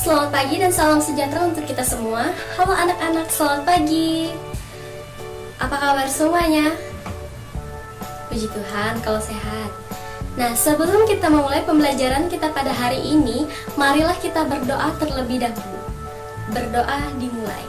Selamat pagi dan salam sejahtera untuk kita semua. Halo anak-anak, selamat pagi. Apa kabar semuanya? Puji Tuhan kalau sehat. Nah, sebelum kita memulai pembelajaran kita pada hari ini, marilah kita berdoa terlebih dahulu. Berdoa dimulai.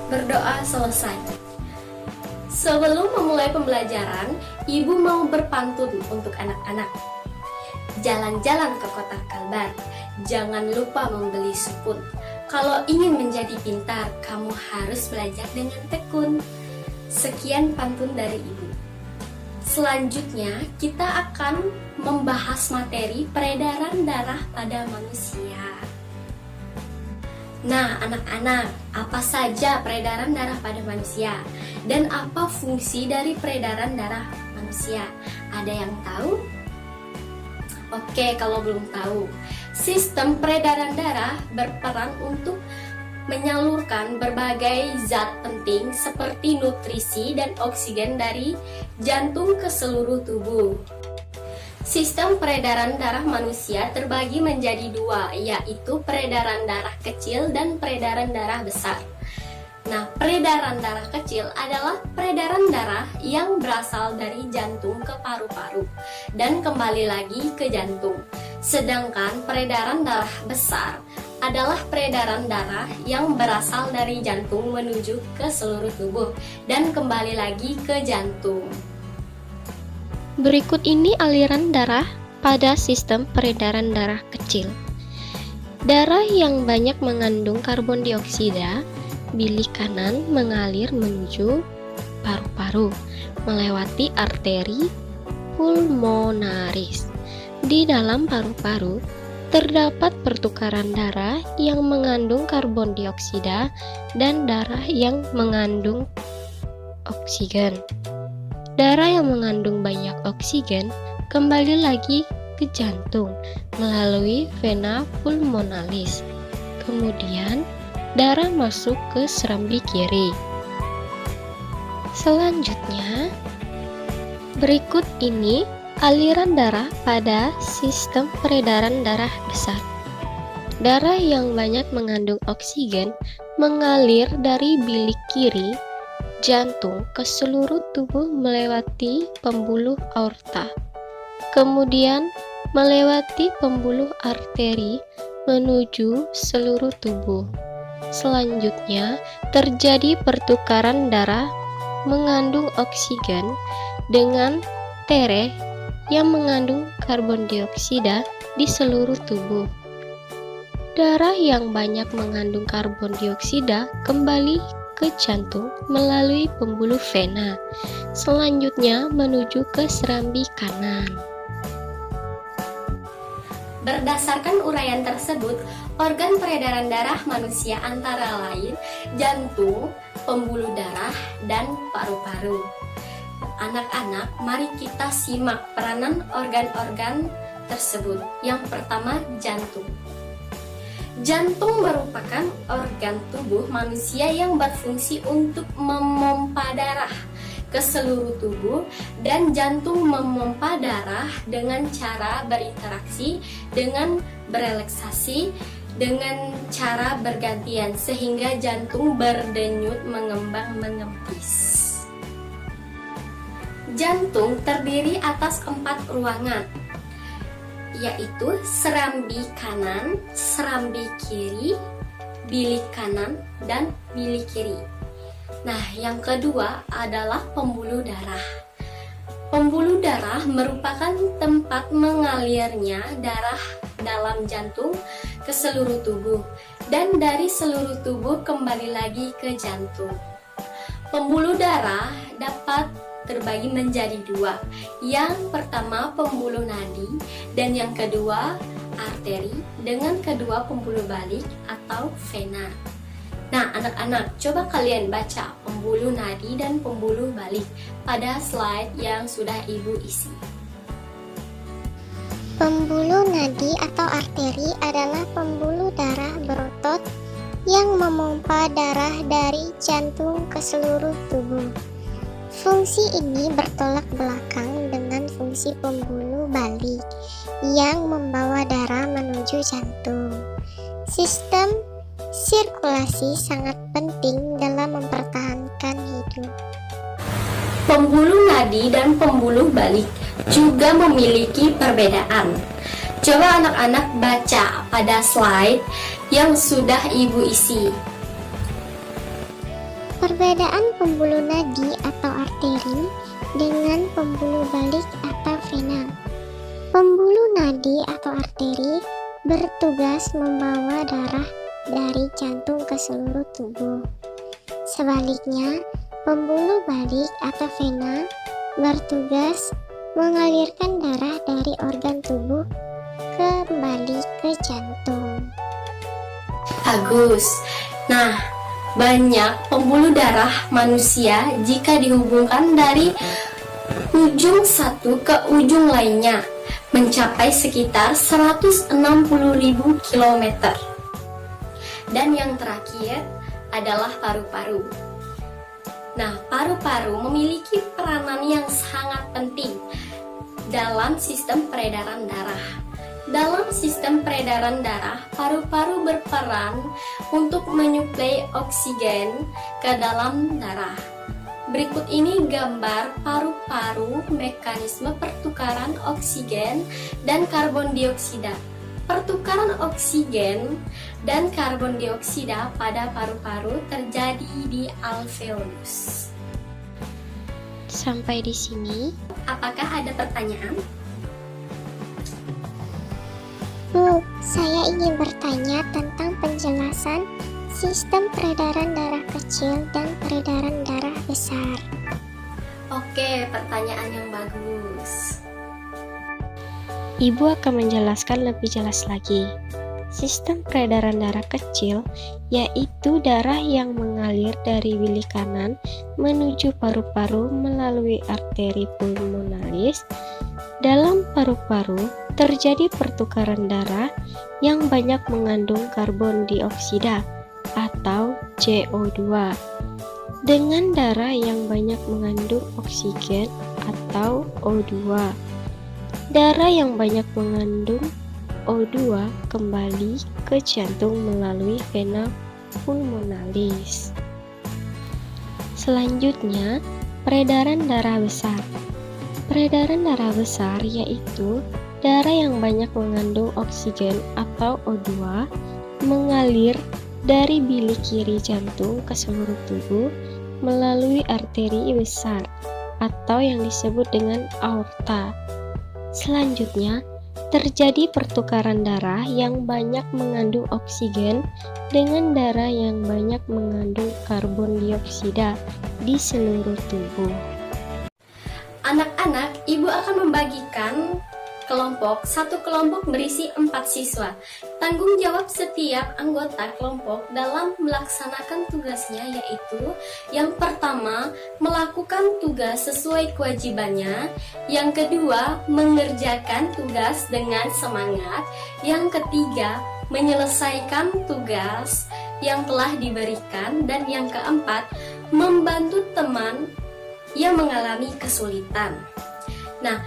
Berdoa selesai. Sebelum memulai pembelajaran, Ibu mau berpantun untuk anak-anak. Jalan-jalan ke kota Kalbar, jangan lupa membeli supun. Kalau ingin menjadi pintar, kamu harus belajar dengan tekun. Sekian pantun dari Ibu. Selanjutnya, kita akan membahas materi peredaran darah pada manusia. Nah, anak-anak, apa saja peredaran darah pada manusia? Dan apa fungsi dari peredaran darah manusia? Ada yang tahu? Oke, kalau belum tahu, sistem peredaran darah berperan untuk menyalurkan berbagai zat penting seperti nutrisi dan oksigen dari jantung ke seluruh tubuh. Sistem peredaran darah manusia terbagi menjadi dua, yaitu peredaran darah kecil dan peredaran darah besar. Nah, peredaran darah kecil adalah peredaran darah yang berasal dari jantung ke paru-paru dan kembali lagi ke jantung. Sedangkan peredaran darah besar adalah peredaran darah yang berasal dari jantung menuju ke seluruh tubuh dan kembali lagi ke jantung. Berikut ini aliran darah pada sistem peredaran darah kecil. Darah yang banyak mengandung karbon dioksida, bilik kanan mengalir menuju paru-paru, melewati arteri pulmonaris. Di dalam paru-paru, terdapat pertukaran darah yang mengandung karbon dioksida dan darah yang mengandung oksigen. Darah yang mengandung banyak oksigen kembali lagi ke jantung melalui vena pulmonalis. Kemudian, darah masuk ke serambi kiri. Selanjutnya, berikut ini aliran darah pada sistem peredaran darah besar. Darah yang banyak mengandung oksigen mengalir dari bilik kiri jantung ke seluruh tubuh melewati pembuluh aorta. Kemudian melewati pembuluh arteri menuju seluruh tubuh. Selanjutnya, terjadi pertukaran darah mengandung oksigen dengan tere yang mengandung karbon dioksida di seluruh tubuh. Darah yang banyak mengandung karbon dioksida kembali ke jantung melalui pembuluh vena. Selanjutnya menuju ke serambi kanan. Berdasarkan uraian tersebut, organ peredaran darah manusia antara lain jantung, pembuluh darah, dan paru-paru. Anak-anak, mari kita simak peranan organ-organ tersebut. Yang pertama, jantung. Jantung merupakan organ tubuh manusia yang berfungsi untuk memompa darah ke seluruh tubuh, dan jantung memompa darah dengan cara berinteraksi dengan berelaksasi dengan cara bergantian sehingga jantung berdenyut mengembang mengempis. Jantung terdiri atas 4 ruangan, yaitu serambi kanan, serambi kiri, bilik kanan, dan bilik kiri. Nah, yang kedua adalah pembuluh darah. Pembuluh darah merupakan tempat mengalirnya darah dalam jantung ke seluruh tubuh dan dari seluruh tubuh kembali lagi ke jantung. Pembuluh darah dapat terbagi menjadi 2. Yang pertama pembuluh nadi dan yang kedua arteri dengan kedua pembuluh balik atau vena. Nah, anak-anak, coba kalian baca pembuluh nadi dan pembuluh balik pada slide yang sudah Ibu isi. Pembuluh nadi atau arteri adalah pembuluh darah berotot yang memompa darah dari jantung ke seluruh tubuh. Fungsi ini bertolak belakang dengan fungsi fungsi pembuluh balik yang membawa darah menuju jantung. Sistem sirkulasi sangat penting dalam mempertahankan hidup. Pembuluh nadi dan pembuluh balik juga memiliki perbedaan. Coba anak-anak baca pada slide yang sudah Ibu isi. Perbedaan pembuluh nadi atau arteri dengan pembuluh balik atau vena. Pembuluh nadi atau arteri bertugas membawa darah dari jantung ke seluruh tubuh. Sebaliknya, pembuluh balik atau vena bertugas mengalirkan darah dari organ tubuh kembali ke jantung. Bagus. Nah, banyak pembuluh darah manusia jika dihubungkan dari ujung satu ke ujung lainnya mencapai sekitar 160.000 km. Dan yang terakhir adalah paru-paru. Nah, paru-paru memiliki peranan yang sangat penting dalam sistem peredaran darah. Dalam sistem peredaran darah, paru-paru berperan untuk menyuplai oksigen ke dalam darah. Berikut ini gambar paru-paru, mekanisme pertukaran oksigen dan karbon dioksida. Pertukaran oksigen dan karbon dioksida pada paru-paru terjadi di alveolus. Sampai di sini, Apakah ada pertanyaan? Bu, saya ingin bertanya tentang penjelasan sistem peredaran darah kecil dan peredaran darah besar. Oke, pertanyaan yang bagus. Ibu akan menjelaskan lebih jelas lagi. Sistem peredaran darah kecil yaitu darah yang mengalir dari bilik kanan menuju paru-paru melalui arteri pulmonalis. Dalam paru-paru terjadi pertukaran darah yang banyak mengandung karbon dioksida atau CO2 dengan darah yang banyak mengandung oksigen atau O2. Darah yang banyak mengandung O2 kembali ke jantung melalui vena pulmonalis. Selanjutnya, peredaran darah besar. Peredaran darah besar yaitu darah yang banyak mengandung oksigen atau O2 mengalir dari bilik kiri jantung ke seluruh tubuh melalui arteri besar atau yang disebut dengan aorta. Selanjutnya, terjadi pertukaran darah yang banyak mengandung oksigen dengan darah yang banyak mengandung karbon dioksida di seluruh tubuh. Anak-anak, Ibu akan membagikan satu kelompok berisi 4 siswa. Tanggung jawab setiap anggota kelompok dalam melaksanakan tugasnya yaitu yang pertama, melakukan tugas sesuai kewajibannya, yang kedua, mengerjakan tugas dengan semangat, yang ketiga, menyelesaikan tugas yang telah diberikan, dan yang keempat, membantu teman yang mengalami kesulitan. Nah,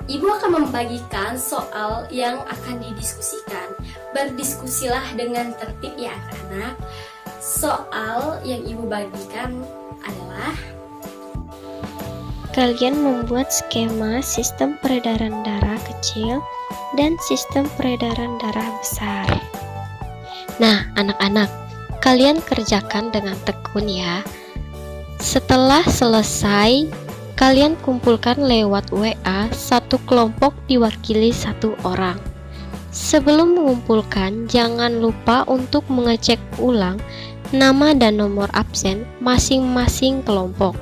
Ibu akan membagikan soal yang akan didiskusikan. Berdiskusilah dengan tertib ya anak-anak. Soal yang Ibu bagikan adalah Kalian membuat skema sistem peredaran darah kecil dan sistem peredaran darah besar. Nah, anak-anak, kalian kerjakan dengan tekun ya. Setelah selesai, kalian kumpulkan lewat WA, satu kelompok diwakili satu orang. Sebelum mengumpulkan, jangan lupa untuk mengecek ulang nama dan nomor absen masing-masing kelompok.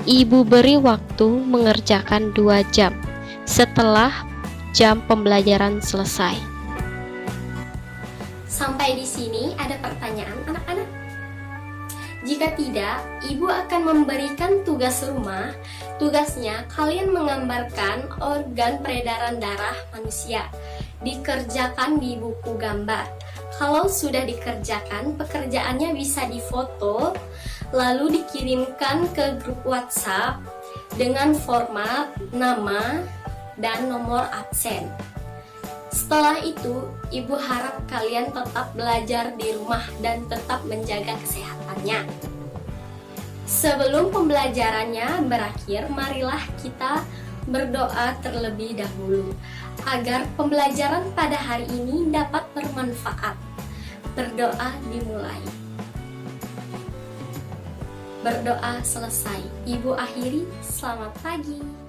Ibu beri waktu mengerjakan 2 jam setelah jam pembelajaran selesai. sampai di sini ada pertanyaan anak-anak? Jika tidak, Ibu akan memberikan tugas rumah. Tugasnya, kalian menggambarkan organ peredaran darah manusia. Dikerjakan di buku gambar. Kalau sudah dikerjakan, pekerjaannya bisa difoto, lalu dikirimkan ke grup WhatsApp dengan format nama dan nomor absen. Setelah itu, Ibu harap kalian tetap belajar di rumah dan tetap menjaga kesehatannya. Sebelum pembelajarannya berakhir, marilah kita berdoa terlebih dahulu agar pembelajaran pada hari ini dapat bermanfaat. Berdoa dimulai. Berdoa selesai. Ibu akhiri, selamat pagi.